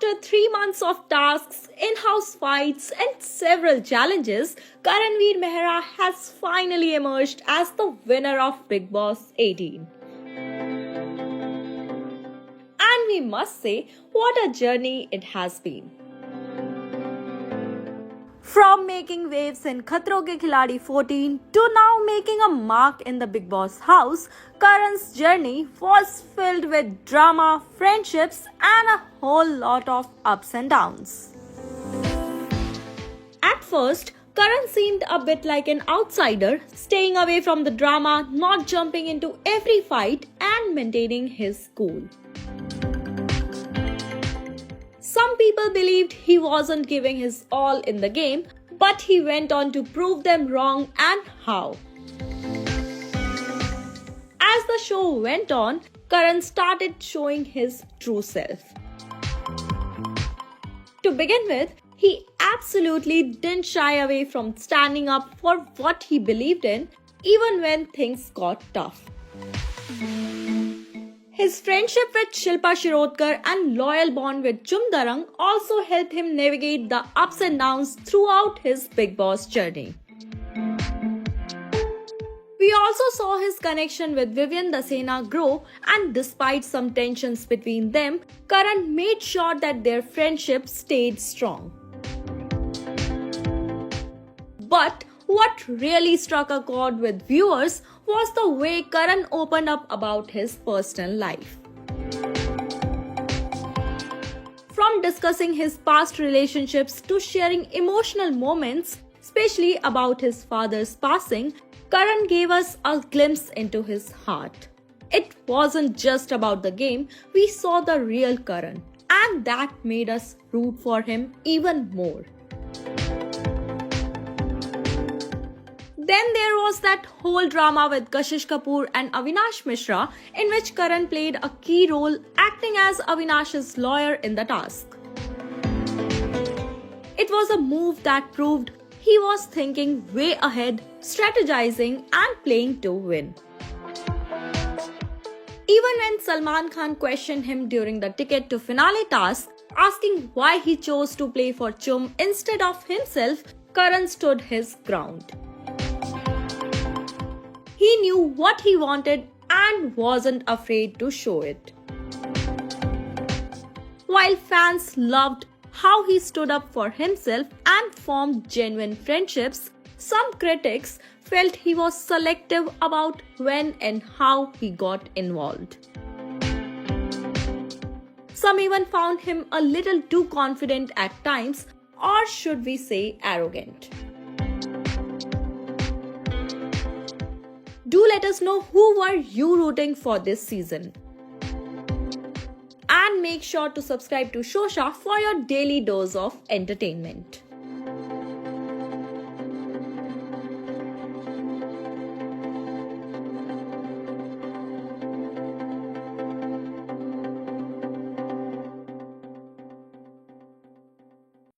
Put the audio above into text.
After 3 months of tasks, in-house fights and several challenges, Karan Veer Mehra has finally emerged as the winner of Bigg Boss 18. And we must say, what a journey it has been. From making waves in Khatron Ke Khiladi 14 to now making a mark in the Bigg Boss house, Karan's journey was filled with drama, friendships, and a whole lot of ups and downs. At first, Karan seemed a bit like an outsider, staying away from the drama, not jumping into every fight, and maintaining his cool. Some people believed he wasn't giving his all in the game, but he went on to prove them wrong, and how. As the show went on, Karan started showing his true self. To begin with, he absolutely didn't shy away from standing up for what he believed in, even when things got tough. His friendship with Shilpa Shirodkar and loyal bond with Chumdarang also helped him navigate the ups and downs throughout his Bigg Boss journey. We also saw his connection with Vivian grow, and despite some tensions between them, Karan made sure that their friendship stayed strong. But what really struck a chord with viewers was the way Karan opened up about his personal life. From discussing his past relationships to sharing emotional moments, especially about his father's passing, Karan gave us a glimpse into his heart. It wasn't just about the game, we saw the real Karan, and that made us root for him even more. Then there was that whole drama with Kashish Kapoor and Avinash Mishra, in which Karan played a key role acting as Avinash's lawyer in the task. It was a move that proved he was thinking way ahead, strategizing and playing to win. Even when Salman Khan questioned him during the ticket to finale task, asking why he chose to play for Chum instead of himself, Karan stood his ground. He knew what he wanted and wasn't afraid to show it. While fans loved how he stood up for himself and formed genuine friendships, some critics felt he was selective about when and how he got involved. Some even found him a little too confident at times, or should we say arrogant. Do let us know who were you rooting for this season. And make sure to subscribe to Shosha for your daily dose of entertainment.